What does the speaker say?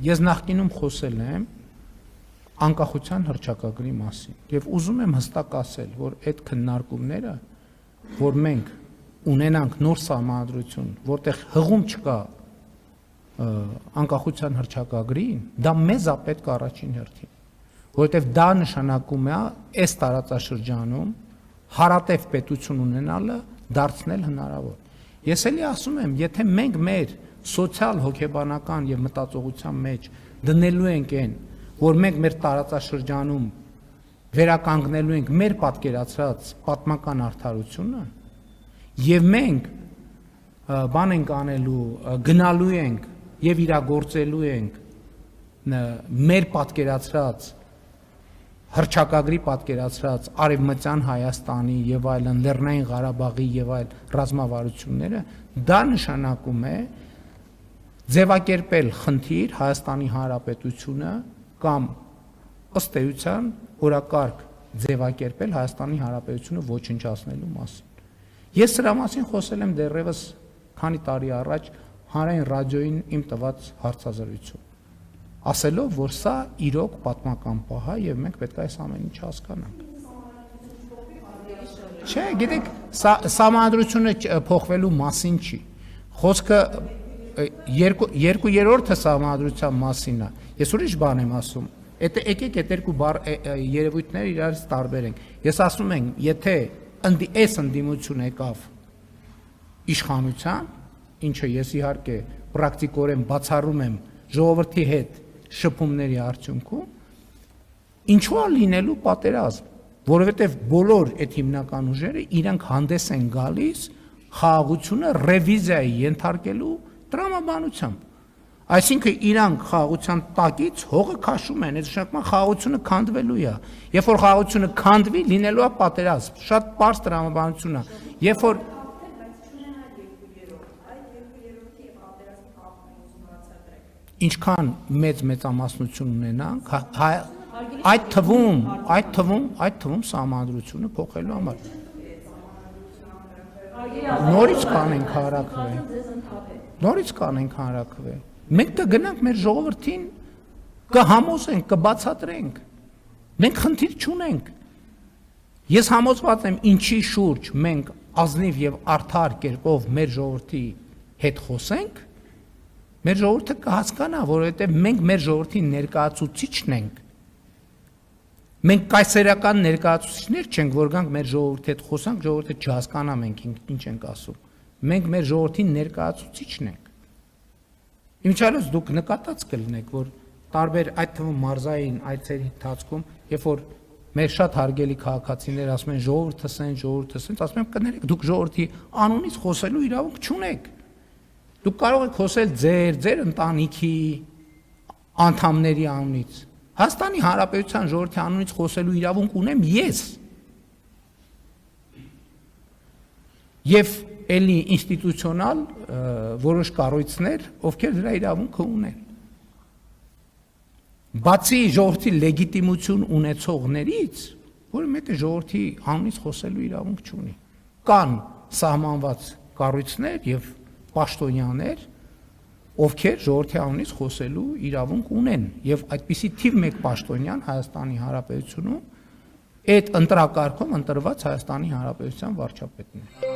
Ես նախկինում խոսել եմ անկախության հռչակագրի մասին եւ ուզում եմ հստակ ասել, որ այդ քննարկումները, որ մենք ունենանք նոր սահմանադրություն, որտեղ հղում չկա անկախության հռչակագրին, դա մեզ է պետք առաջին հերթին, որովհետեւ դա նշանակում է այս տարածաշրջանում հարատև պետություն ունենալը դարձնել հնարավոր։ Ես էլի ասում եմ, եթե մենք մեր սոցիալ հոգեբանական եւ մտածողության մեջ դնելու ենք այն, որ մենք մեր տարածաշրջանում վերականգնելու ենք մեր պատկերացրած պատմական արդարությունը եւ մենք բան ենք անելու, գնալու ենք եւ իրագործելու ենք մեր պատկերացրած հռչակագրի պատկերացրած Արևմտյան Հայաստանի եւ այլն Լեռնային Ղարաբաղի եւ այլ ռազմավարությունները, դա նշանակում է ձևակերպել խնդիր Հայաստանի Հանրապետությունը կամ ըստ էության օրակարգ ձևակերպել Հայաստանի Հանրապետությունը ոչնչացնելու մասին։ Ես սրա մասին խոսել եմ դեռևս քանի տարի առաջ հանրային ռադիոյին իմ տված հարցազրույցում, ասելով, որ սա իրոք պատմական պահ է եւ մենք պետք է այս ամեն ինչ հասկանանք։ Չէ, գիտեք, սահմանադրությունը փոխվելու մասին չի։ Խոսքը երկու երրորդը սահմանադրության մասին է։ Ես ուրիշ բան եմ ասում։ Եկեք այդ երկու երևույթները իրարից տարբերենք։ Ես ասում եմ, եթե այս ընդդիմություն եկավ իշխանության, ինչը ես իհարկե պրակտիկորեն բացառում եմ ժողովրդի հետ շփումների արդյունքում, ինչու է լինելու պատերազմ, որովհետև բոլոր այդ հիմնական ուժերը իրանք հանդես են գալիս խաղաղությունը ռևիզիայի ենթարկելու տրամաբանությամբ։ Այսինքն իրանք խաղաղության տակից հողը քաշում են, այս նշանակում խաղաղությունը քանդվելու է։ Երբ որ խաղաղությունը քանդվի, լինելու է պատերազմ։ Շատ պարզ տրամաբանություն է։ Երբ որ ինչքան մեծ մեծամասնություն ունենանք, այդ թվում սահմանադրությունը փոխելու համար։ Նորից կանենք հանրաքվե։ Մենք կգնանք մեր ժողովրդին կհամոզենք, կբացատրենք։ Մենք խնդիր չունենք։ Ես համոզված եմ, ինչի շուրջ մենք ազնիվ եւ արդար կերպով մեր ժողովրդի հետ խոսենք, մեր ժողովուրդը կհասկանա, որովհետև մենք մեր ժողովրդի ներկայացուցիչն ենք։ Մենք կայսերական ներկայացուցիչներ չենք, որ գանք մեր ժողովրդի հետ խոսանք, ժողովուրդը չհասկանա մենք ինչ ենք ասում։ Մենք մեր ժողովրդի ներկայացուցիչն ենք։ Ինչալուց դուք նկատած կլինեք, որ տարբեր այդ թվում մարզային այցերի ընթացքում, երբ որ մեր շատ հարգելի քաղաքացիներ ասում են ժողովուրդը սենց, ասում եմ կներեք, դուք ժողովրդի անունից խոսելու իրավունք չունեք։ Դուք կարող եք խոսել ձեր ընտանիքի անդամների անունից։ Հայաստանի Հանրապետության ժողովրդի անունից խոսելու իրավունք ունեմ ես։ Եվ էլի ինստիտուցիոնալ որոշ կառույցներ, ովքեր դրա իրավունքը ունեն։ Բացի ժողովրդի լեգիտիմություն ունեցողներից, որը մեկը ժողովրդի անունից խոսելու իրավունք չունի։ Կան սահմանված կառույցներ եւ պաշտոնյաներ, ովքեր ժողովրդի անունից խոսելու իրավունք ունեն, եւ այդպիսի թիվ 1 պաշտոնյան Հայաստանի Հանրապետությունում այդ ընտրակարգում ընտրված Հայաստանի Հանրապետության վարչապետն է։